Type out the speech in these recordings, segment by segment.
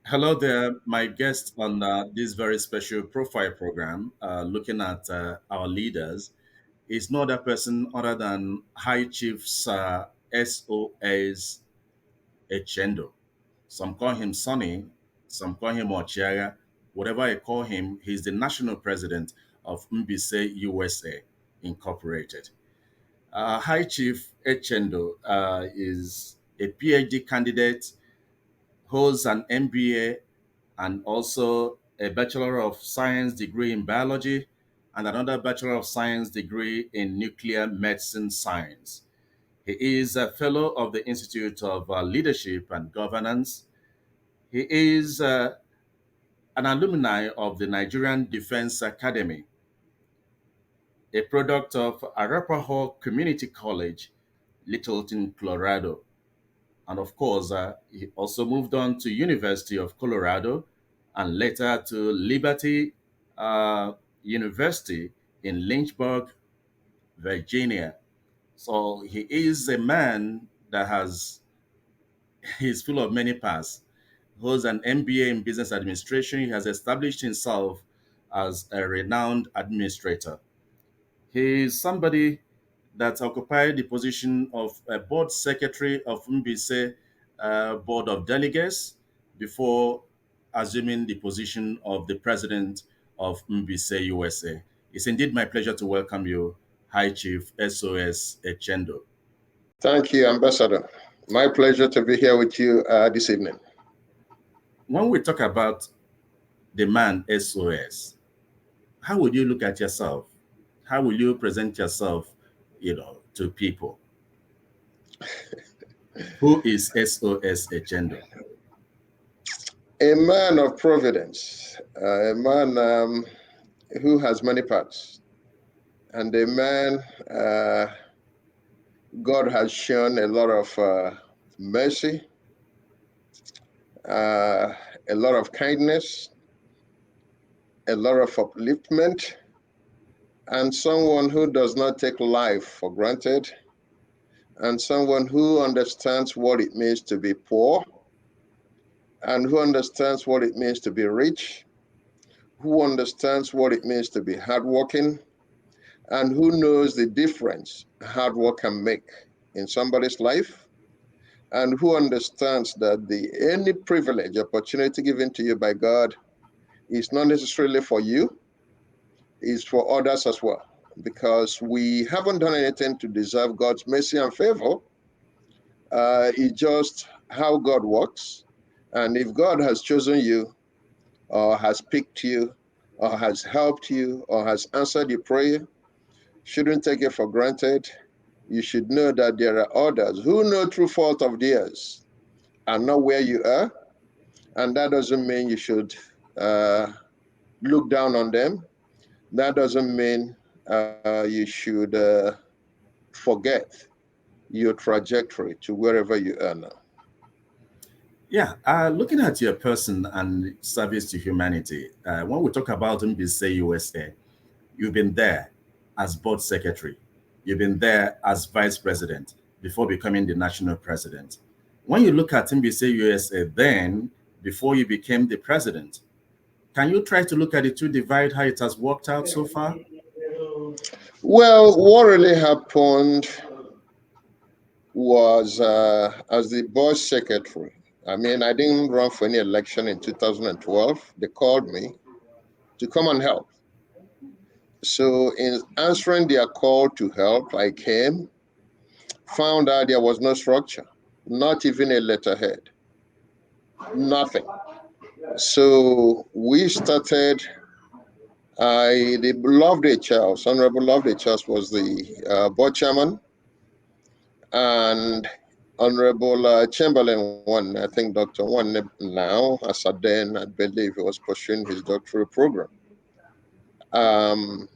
Hello there, my guest on this very special profile program, looking at our leaders, is no other person other than High Chief Sir S.O.S Echendu. Some call him Sonny, some call him Ochiaga. Whatever I call him, he's the national president of Mbise USA Incorporated. High Chief Echendu is a PhD candidate, holds an MBA and also a Bachelor of Science degree in biology and another Bachelor of Science degree in nuclear medicine science. He is a fellow of the Institute of Leadership and Governance. He is an alumni of the Nigerian Defense Academy, a product of Arapahoe Community College, Littleton, Colorado. And of course, he also moved on to University of Colorado and later to Liberty University in Lynchburg, Virginia. So he is a man that he's full of many paths. Holds an MBA in business administration. He has established himself as a renowned administrator. He is somebody that occupied the position of a board secretary of Mbise Board of Delegates before assuming the position of the president of Mbise USA. It's indeed my pleasure to welcome you, High Chief S.O.S Echendu. Thank you, Ambassador. My pleasure to be here with you this evening. When we talk about the man S.O.S, how would you look at yourself? How will you present yourself, to people? Who is S.O.S Echendu? A man of providence, a man who has many parts, and a man God has shown a lot of mercy, a lot of kindness, a lot of upliftment, and someone who does not take life for granted, and someone who understands what it means to be poor, and who understands what it means to be rich, who understands what it means to be hardworking, and who knows the difference hard work can make in somebody's life, and who understands that any privilege, opportunity given to you by God is not necessarily for you, it's for others as well. Because we haven't done anything to deserve God's mercy and favor. It's just how God works. And if God has chosen you, or has picked you, or has helped you, or has answered your prayer, shouldn't take it for granted. You should know that there are others who know through fault of theirs are not where you are. And that doesn't mean you should look down on them. That doesn't mean you should forget your trajectory to wherever you are now. Yeah, looking at your person and service to humanity, when we talk about MBC USA, you've been there as board secretary, you've been there as vice president before becoming the national president. When you look at MBC USA then, before you became the president, can you try to look at the two divide, how it has worked out so far? Well, what really happened was as the board secretary, I mean, I didn't run for any election in 2012. They called me to come and help. So in answering their call to help, I came, found out there was no structure, not even a letterhead, nothing. So we started, the Loveday Charles, Honorable Loveday Charles was the board chairman, and Honorable Chamberlain one, I think Dr. One now, as at then, I believe he was pursuing his doctoral program. Um,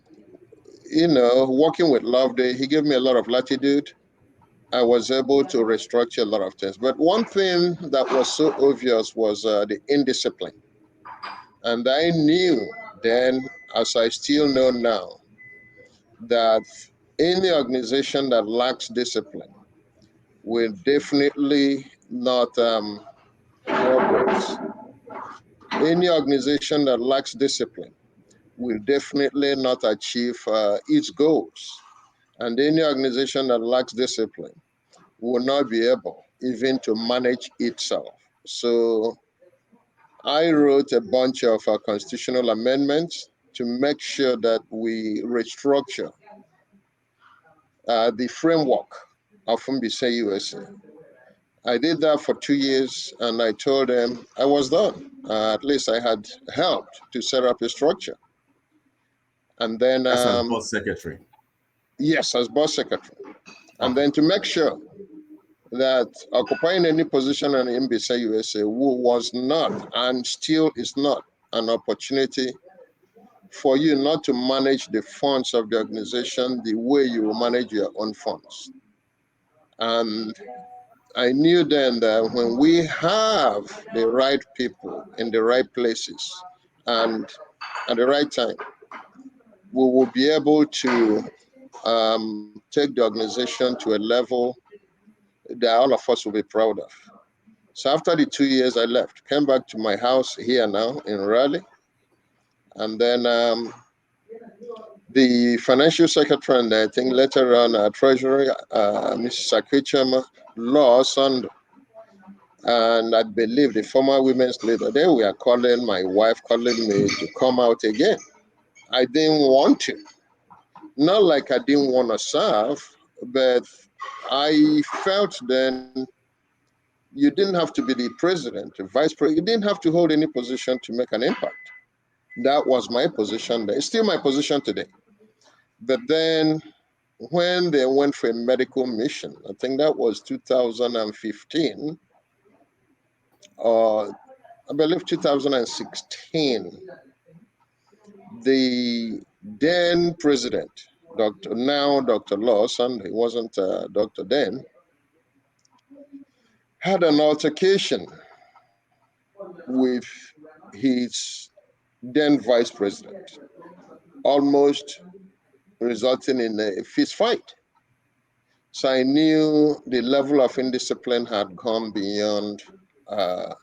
working with Loveday, he gave me a lot of latitude. I was able to restructure a lot of things. But one thing that was so obvious was the indiscipline. And I knew then, as I still know now, that any organization that lacks discipline will definitely not progress. Any organization that lacks discipline will definitely not achieve its goals. And any organization that lacks discipline will not be able even to manage itself. So I wrote a bunch of constitutional amendments to make sure that we restructure the framework of Mbise USA. I did that for 2 years and I told them I was done. At least I had helped to set up a structure. And then, That's as board secretary. yes, as board secretary. And Okay. then to make sure that occupying any position in MBC USA was not and still is not an opportunity for you not to manage the funds of the organization the way you will manage your own funds. And I knew then that when we have the right people in the right places and at the right time, we will be able to take the organization to a level that all of us will be proud of. So after the 2 years, I left, came back to my house here now in Raleigh, and then the financial secretary and I think later on treasury, Mrs. Sakichama, law, Sando, and I believe the former women's leader, they were calling my wife, calling me to come out again. I didn't want to. Not like I didn't want to serve, but I felt then you didn't have to be the president, the vice president, you didn't have to hold any position to make an impact. That was my position then. It's still my position today. But then when they went for a medical mission, I think that was 2015, or I believe 2016, the then president, Dr. Lawson, he wasn't Dr. then, had an altercation with his then vice president, almost resulting in a fist fight. So I knew the level of indiscipline had gone beyond uh,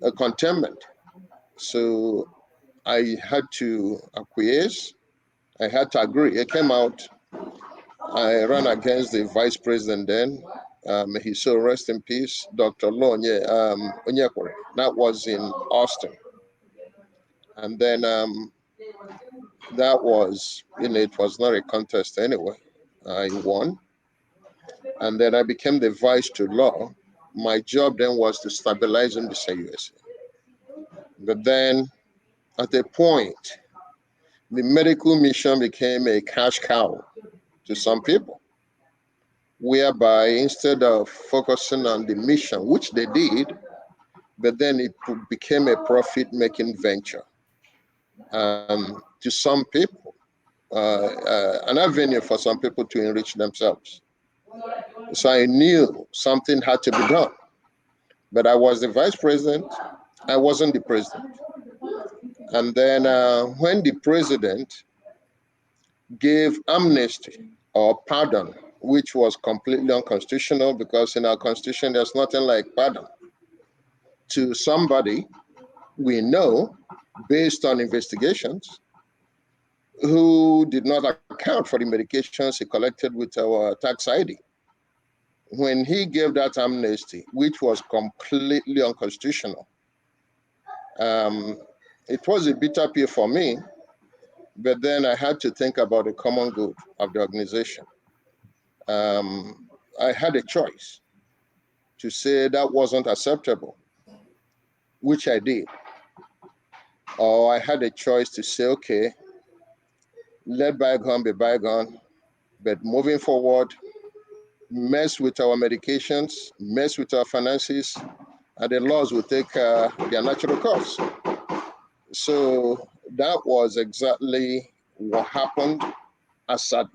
a containment. So I had to acquiesce. I had to agree. It came out. I ran against the vice president then. May he so rest in peace, Dr. Lonye Onyekwere. That was in Austin. And then that was, it was not a contest anyway. I won. And then I became the vice to law. My job then was to stabilize MBC USA. But then at a point, the medical mission became a cash cow to some people, whereby instead of focusing on the mission, which they did, but then it became a profit making venture to some people, an avenue for some people to enrich themselves. So I knew something had to be done. But I was the vice president, I wasn't the president. And then when the president gave amnesty or pardon, which was completely unconstitutional because in our constitution there's nothing like pardon, to somebody we know based on investigations who did not account for the medications he collected with our tax ID. When he gave that amnesty, which was completely unconstitutional, it was a bitter pill for me, but then I had to think about the common good of the organization. I had a choice to say that wasn't acceptable, which I did. Or I had a choice to say, okay, let bygone be bygone, but moving forward, mess with our medications, mess with our finances, and the laws will take their natural course. So that was exactly what happened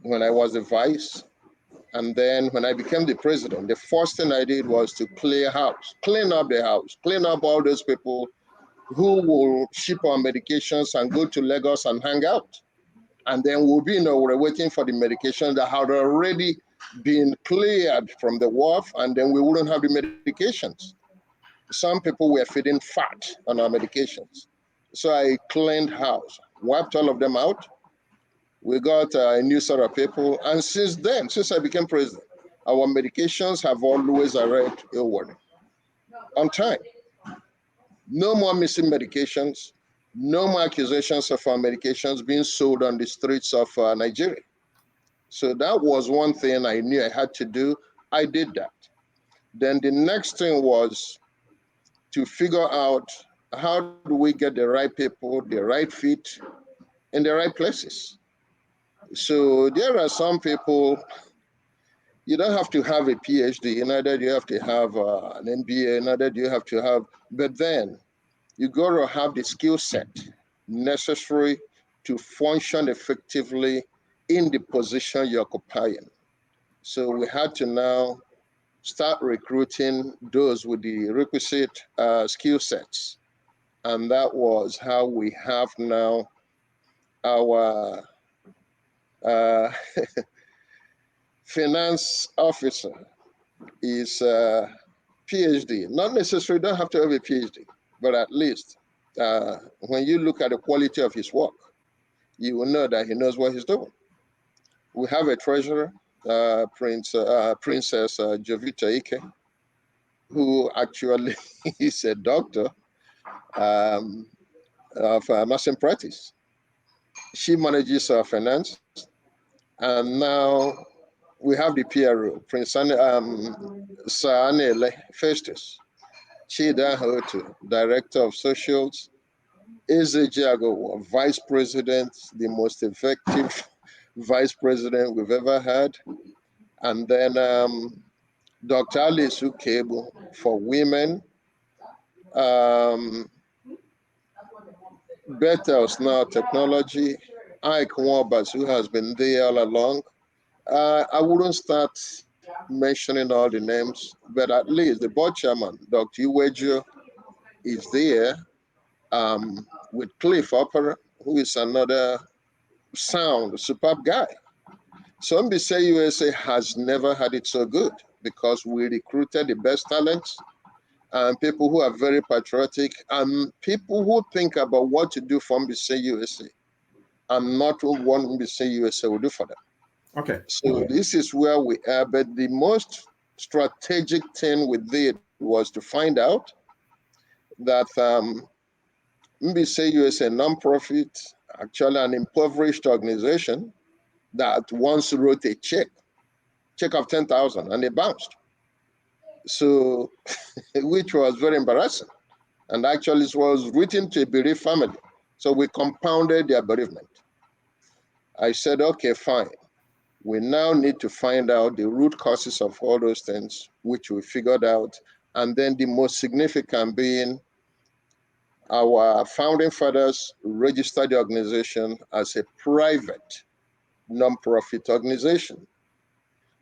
when I was the vice. And then when I became the president, the first thing I did was to clean up the house, clean up all those people who will ship our medications and go to Lagos and hang out. And then we'll be, we're waiting for the medication that had already been cleared from the wharf, and then we wouldn't have the medications. Some people were feeding fat on our medications. So I cleaned house, wiped all of them out. We got a new set of people. And since then, since I became president, our medications have always arrived on time. No more missing medications. No more accusations of our medications being sold on the streets of Nigeria. So that was one thing I knew I had to do. I did that. Then the next thing was to figure out how do we get the right people, the right fit, in the right places. So there are some people, you don't have to have a PhD, neither do you have to have an MBA, neither do you have to have, but then you got to have the skill set necessary to function effectively in the position you're occupying. So we had to now start recruiting those with the requisite skill sets. And that was how we have now our uh, finance officer is a PhD. Not necessarily don't have to have a PhD, but at least when you look at the quality of his work, you will know that he knows what he's doing. We have a treasurer, Princess Jovita Ike, who actually is a doctor um, of nursing practice. She manages our finance, and now we have the PRO, Prince Sir Anele Festus. Chida Hotu, Director of Socials, Eze Jiago, Vice President, the most effective Vice President we've ever had. And then Dr. Alice Ukebo for women. Um, Bethels Now Technology, Ike Warbers, who has been there all along. I wouldn't start mentioning all the names, but at least the board chairman, Dr. Iwejo, is there with Cliff Opera, who is another sound, superb guy. So MBC USA has never had it so good because we recruited the best talents and people who are very patriotic and people who think about what to do for MBC USA and not what MBC USA will do for them. Okay. So this is where we are. But the most strategic thing we did was to find out that MBC USA nonprofit, actually an impoverished organization that once wrote a check of 10,000, and it bounced. So, which was very embarrassing. And actually, it was written to a bereaved family. So we compounded their bereavement. I said, okay, fine. We now need to find out the root causes of all those things, which we figured out. And then the most significant being our founding fathers registered the organization as a private nonprofit organization,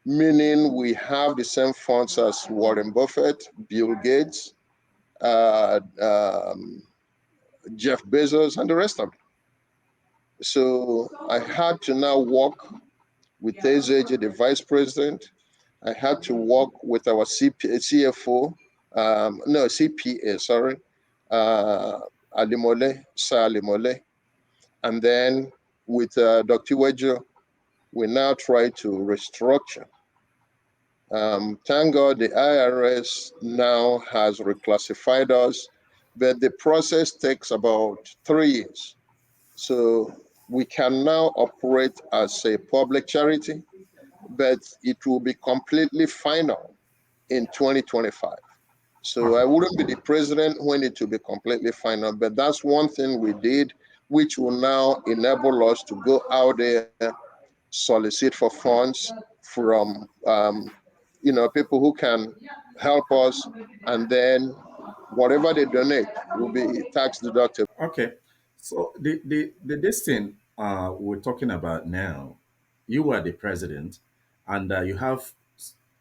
meaning we have the same funds as Warren Buffett, Bill Gates, uh, um, Jeff Bezos, and the rest of them. So I had to now work with AZJ, the vice president. I had to work with our CFO, no, CPA, sorry, Alimole, Sir Alimole. And then with Dr. Wejo, we now try to restructure. Thank God the IRS now has reclassified us, but the process takes about 3 years. So we can now operate as a public charity, but it will be completely final in 2025. So I wouldn't be the president when it will be completely final, but that's one thing we did, which will now enable us to go out there, solicit for funds from people who can help us, and then whatever they donate will be tax deductible. Okay. So the this thing we're talking about now, you are the president, and you have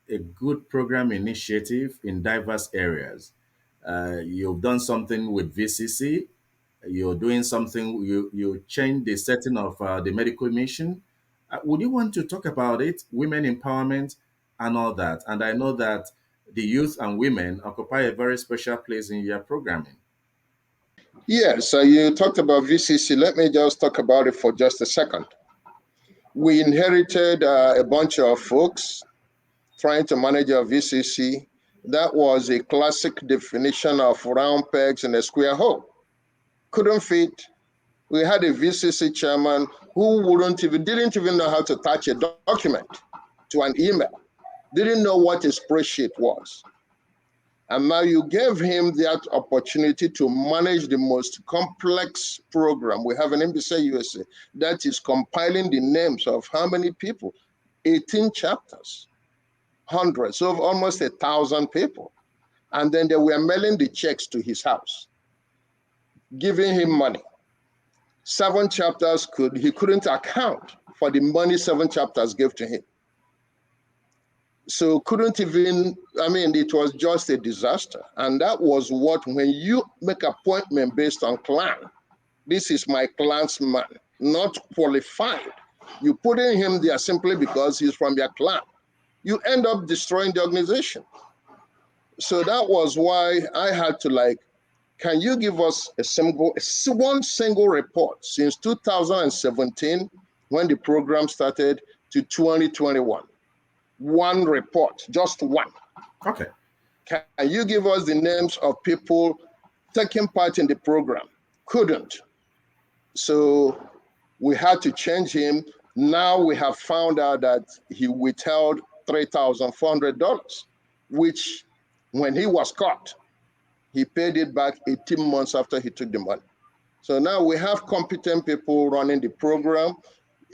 a good program initiative in diverse areas. You've done something with VCC. You're doing something. You change the setting of the medical mission. Would you want to talk about it, women empowerment, and all that? And I know that the youth and women occupy a very special place in your programming. Yes, so you talked about VCC. Let me just talk about it for just a second. We inherited a bunch of folks trying to manage a VCC. That was a classic definition of round pegs in a square hole. Couldn't fit. We had a VCC chairman who didn't even know how to attach a document to an email, didn't know what a spreadsheet was. And now you gave him that opportunity to manage the most complex program we have in MBC USA that is compiling the names of how many people? 18 chapters, hundreds, so almost 1,000 people. And then they were mailing the checks to his house, giving him money. 7 chapters he couldn't account for the money 7 chapters gave to him. So couldn't even, it was just a disaster. And that was what, when you make appointment based on clan, this is my clan's man, not qualified. You putting him there simply because he's from your clan. You end up destroying the organization. So that was why I had to can you give us one single report since 2017 when the program started to 2021? One report, just one. Okay. Can you give us the names of people taking part in the program? Couldn't. So we had to change him. Now we have found out that he withheld $3,400, which when he was caught, he paid it back 18 months after he took the money. So now we have competent people running the program.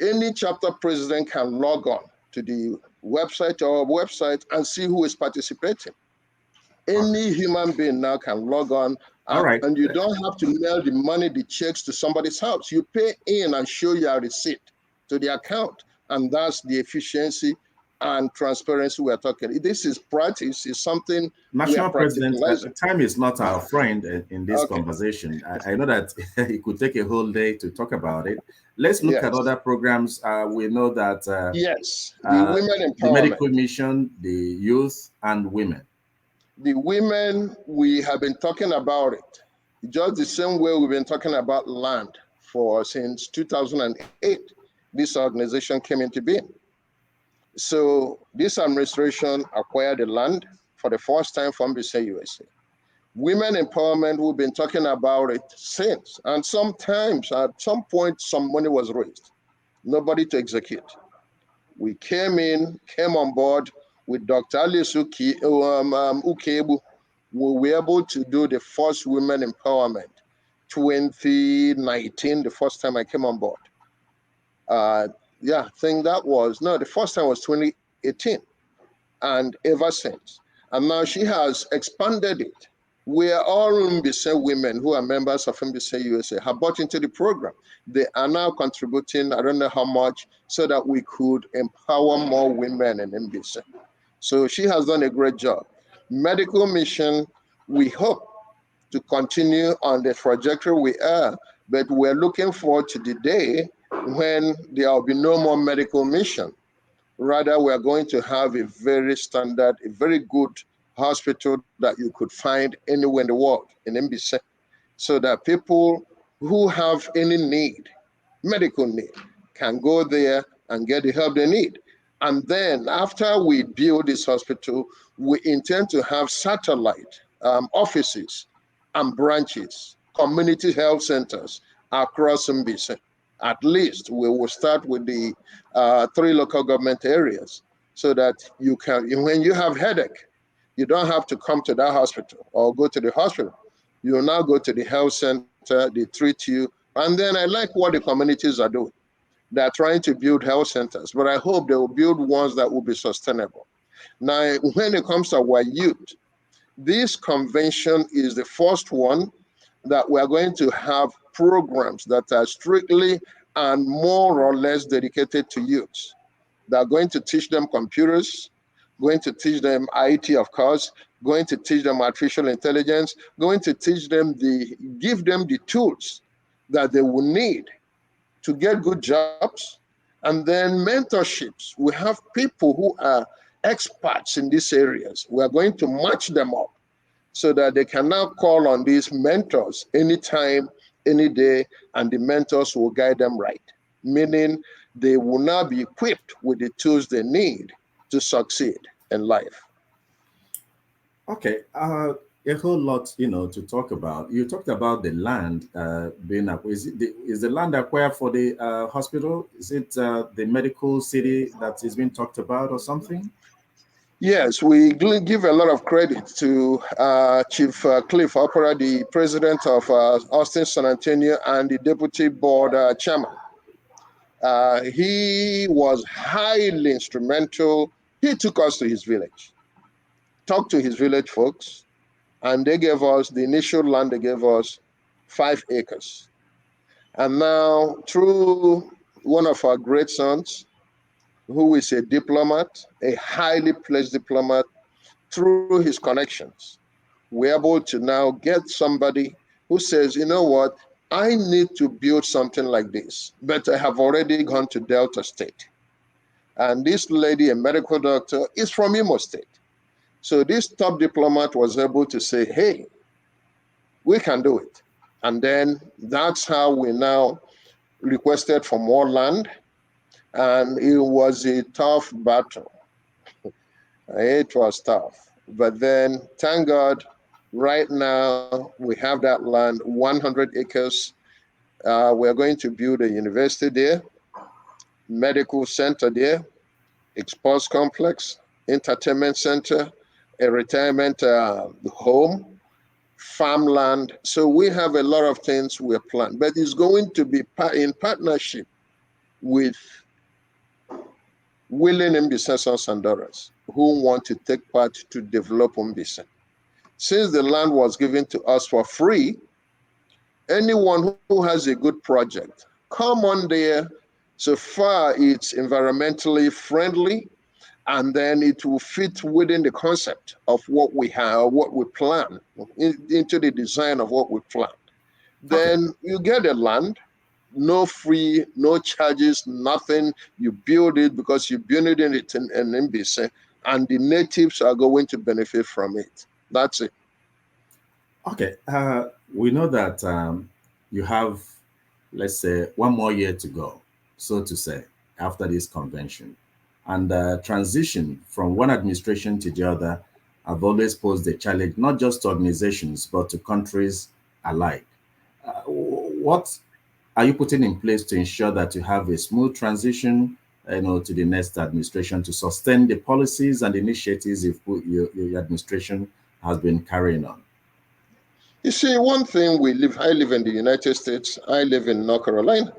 Any chapter president can log on to the website and see who is participating. Any human being now can log on, All right. and you don't have to mail the money, the checks to somebody's house. You pay in and show your receipt to the account, and that's the efficiency and transparency we're talking. This is practice, is something we are National President, practicalizing. time is not our friend in this Okay. conversation. I know that it could take a whole day to talk about it. Let's look at Yes. other programs. We know that Yes. The women the empowerment. medical mission, the youth, and women. The women, we have been talking about it just the same way we've been talking about land since 2008. This organization came into being. So this administration acquired the land for the first time from MBC USA. Women empowerment, we've been talking about it since. And sometimes, at some point, some money was raised. Nobody to execute. We came on board with Dr. Alice Ukebu. We were able to do the first women empowerment 2019, the first time I came on board. I think the first time was 2018, and ever since. And now she has expanded it. We are all MBC women who are members of MBC USA have bought into the program. They are now contributing, I don't know how much, so that we could empower more women in MBC. So she has done a great job. Medical mission, we hope to continue on the trajectory we are, but we're looking forward to the day when there will be no more medical mission. Rather, we're going to have a very standard, a very good hospital that you could find anywhere in the world in MBC, so that people who have any need, medical need, can go there and get the help they need. And then after we build this hospital, we intend to have satellite offices and branches, community health centers across MBC. At least we will start with the 3 local government areas, so that you can, when you have headache, you don't have to come to that hospital or go to the hospital. You now go to the health center, they treat you. And then I like what the communities are doing. They're trying to build health centers, but I hope they will build ones that will be sustainable. Now, when it comes to our youth, this convention is the first one that we're going to have programs that are strictly and more or less dedicated to youths. They're going to teach them computers, going to teach them IT, of course, going to teach them artificial intelligence, going to teach them give them the tools that they will need to get good jobs. And then mentorships. We have people who are experts in these areas. We are going to match them up so that they can now call on these mentors anytime, any day, and the mentors will guide them right, meaning they will now be equipped with the tools they need to succeed in life. Okay, a whole lot, to talk about. You talked about the land being up. Is the land acquired for the hospital? Is it the medical city that is being talked about or something? Yes, we give a lot of credit to Chief Cliff Opera, the president of Austin San Antonio, and the deputy board chairman. He was highly instrumental. He took us to his village, talked to his village folks, and they gave us the initial land. They gave us 5 acres. And now, through one of our great sons, who is a diplomat, a highly placed diplomat, through his connections, we're able to now get somebody who says, you know what, I need to build something like this, but I have already gone to Delta State. And this lady, a medical doctor, is from Imo State. So this top diplomat was able to say, hey, we can do it. And then that's how we now requested for more land. And it was a tough battle. It was tough. But then, thank God, right now we have that land, 100 acres. We're going to build a university there, medical center there, a sports complex, entertainment center, a retirement home, farmland. So we have a lot of things we're planning, but it's going to be in partnership with willing Mbisensons and daughters who want to take part to develop Mbise. Since the land was given to us for free, anyone who has a good project, come on there. So far, it's environmentally friendly, and then it will fit within the concept of what we have, what we plan, into the design of what we plan. Okay. Then you get the land, no free, no charges, nothing. You build it because you build it in NBC, and the natives are going to benefit from it. That's it. Okay. We know that you have, let's say, one more year to go, so to say, after this convention. And transition from one administration to the other have always posed a challenge, not just to organizations, but to countries alike. What are you putting in place to ensure that you have a smooth transition, to the next administration to sustain the policies and initiatives your administration has been carrying on? You see, one thing I live in the United States, I live in North Carolina.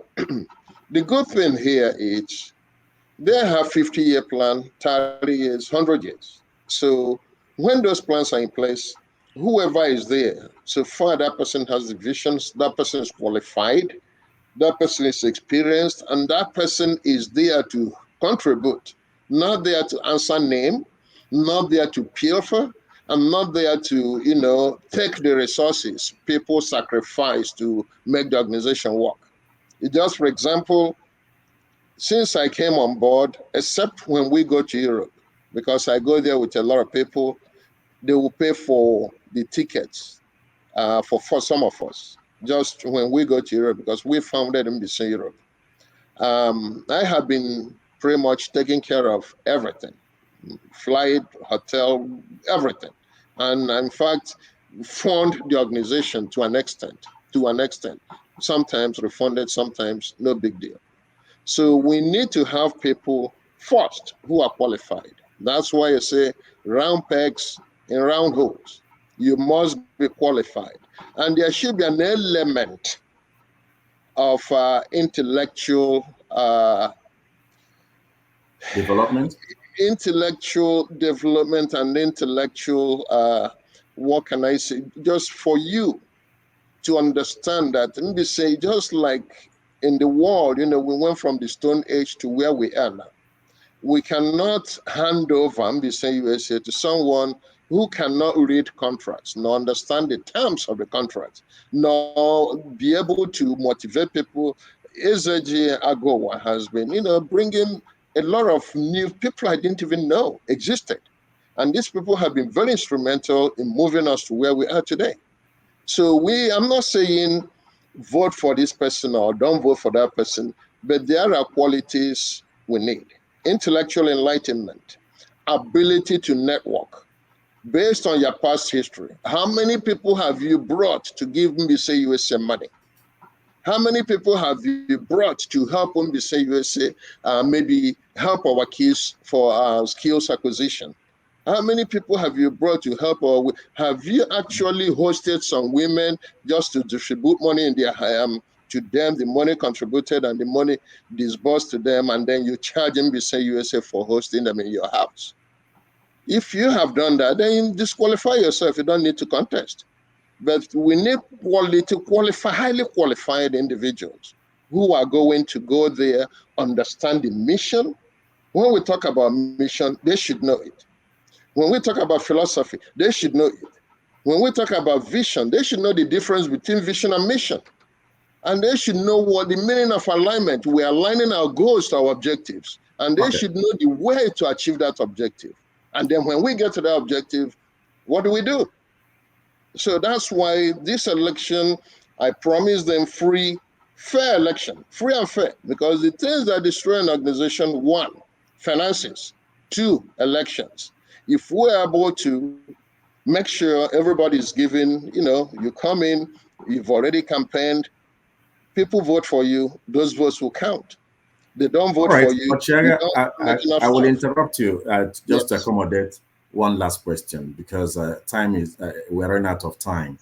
The good thing here is they have 50-year plan, 30 years, 100 years. So when those plans are in place, whoever is there, so far that person has the visions, that person is qualified, that person is experienced, and that person is there to contribute, not there to answer name, not there to pilfer, and not there to, take the resources people sacrifice to make the organization work. Just for example, since I came on board, except when we go to Europe, because I go there with a lot of people, they will pay for the tickets for some of us, just when we go to Europe, because we founded MBC Europe. I have been pretty much taking care of everything, flight, hotel, everything. And in fact, fund the organization to an extent. Sometimes refunded, sometimes no big deal. So we need to have people first who are qualified. That's why I say round pegs in round holes. You must be qualified. And there should be an element of Development? intellectual development and intellectual, what can I say, just for you to understand that, maybe say, just like in the world, we went from the Stone Age to where we are now. We cannot hand over MBC USA to someone who cannot read contracts, nor understand the terms of the contract, nor be able to motivate people. Ezeji Agowa has been, bringing a lot of new people I didn't even know existed. And these people have been very instrumental in moving us to where we are today. So I'm not saying vote for this person or don't vote for that person, but there are qualities we need. Intellectual enlightenment, ability to network based on your past history. How many people have you brought to give Mbise USA money? How many people have you brought to help Mbise USA maybe help our kids for skills acquisition? How many people have you brought to help? Or have you actually hosted some women just to distribute money in their to them, the money contributed and the money disbursed to them, and then you charge NBC USA for hosting them in your house? If you have done that, then you disqualify yourself. You don't need to contest. But we need highly qualified individuals who are going to go there, understand the mission. When we talk about mission, they should know it. When we talk about philosophy, they should know it. When we talk about vision, they should know the difference between vision and mission. And they should know what the meaning of alignment. We are aligning our goals to our objectives. And they Okay. should know the way to achieve that objective. And then when we get to that objective, what do? So that's why this election, I promise them fair election, free and fair, because the things that destroy an organization, one, finances, two, elections. If we're able to make sure everybody's given, you come in, you've already campaigned, people vote for you, those votes will count. They don't All vote right, for you, but you Shaga, don't make enough I will stuff. interrupt you just to Yes. accommodate one last question because time is we're running out of time.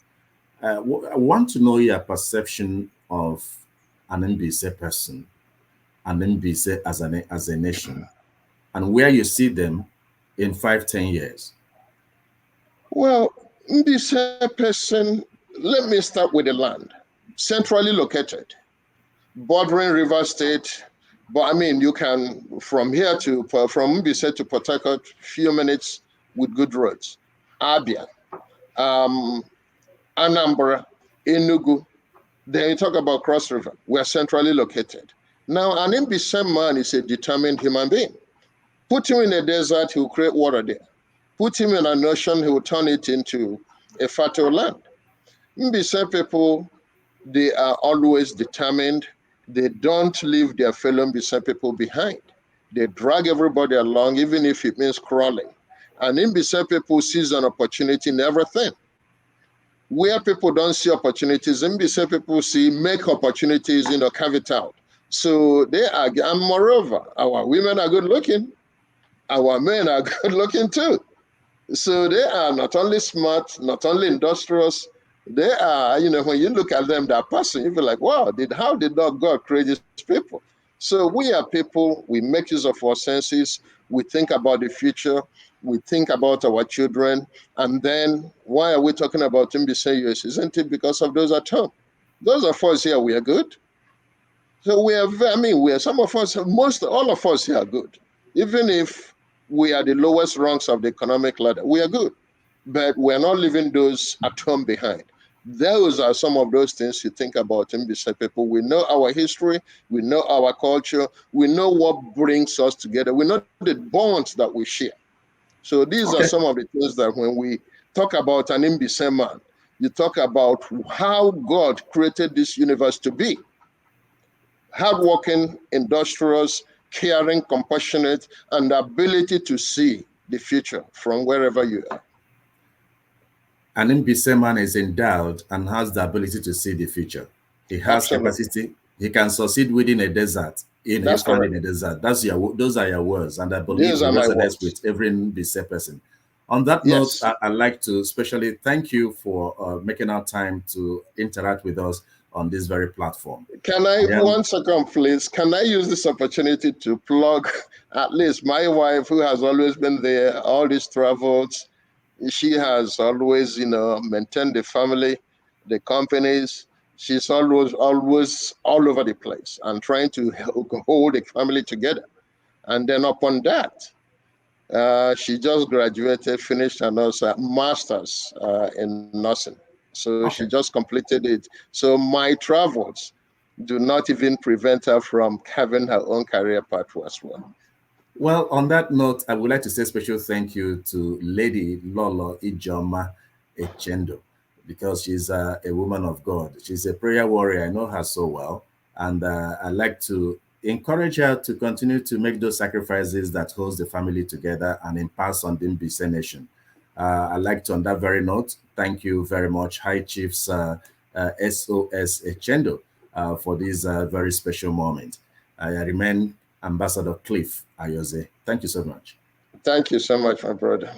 I want to know your perception of an NBC person, an NBC as a nation, and where you see them in 5, 10 years. Well, Mbise person, let me start with the land. Centrally located, bordering River State. But I mean, you can from from Mbise to Port Harcourt, few minutes with good roads. Abia, um, Anambra, Enugu. Then you talk about Cross River. We are centrally located. Now, an Mbise man is a determined human being. Put him in a desert, he will create water there. Put him in an ocean, he will turn it into a fertile land. Mbise people, they are always determined. They don't leave their fellow Mbise people behind. They drag everybody along, even if it means crawling. And Mbise people sees an opportunity in everything. Where people don't see opportunities, Mbise people make opportunities, carve it out. So they are, and moreover, our women are good looking. Our men are good looking too. So they are not only smart, not only industrious, they are, when you look at them, that person, you feel like, wow, how did not God create these people? So we are people, we make use of our senses, we think about the future, we think about our children, and then why are we talking about MBC US? Isn't it because of those at home? Those of us here, we are good. So we are some of us, all of us here are good. Even if we are the lowest rungs of the economic ladder, we are good. But we're not leaving those at home behind. Those are some of those things you think about in Mbise people. We know our history, we know our culture, we know what brings us together, we know the bonds that we share. So these are some Okay. of the things that when we talk about an Mbise man, you talk about how God created this universe to be hardworking, industrious, caring, compassionate, and the ability to see the future from wherever you are. An NBC man is endowed and has the ability to see the future. He has Absolutely. capacity. He can succeed within a desert. He That's found correct. in a desert. Those are your words, and I believe These it are my resonates words. with every NBC person. On that note, Yes. I'd like to especially thank you for making our time to interact with us on this very platform. Can I, I am 1 second, please? Can I use this opportunity to plug at least my wife, who has always been there, all these travels? She has always, maintained the family, the companies. She's always all over the place and trying to hold the family together. And then upon that, she just graduated, finished her master's in nursing. So she okay. just completed it. So my travels do not even prevent her from having her own career pathway as well. Well, on that note, I would like to say special thank you to Lady Lolo Ijoma Echendu because she's a woman of God. She's a prayer warrior. I know her so well. And I like to encourage her to continue to make those sacrifices that holds the family together and impacts on the Mbise nation. I'd like to, on that very note, thank you very much, High Chiefs S.O.S Echendu, for this very special moment. I remain Ambassador Cliff Ayoze. Thank you so much. Thank you so much, my brother.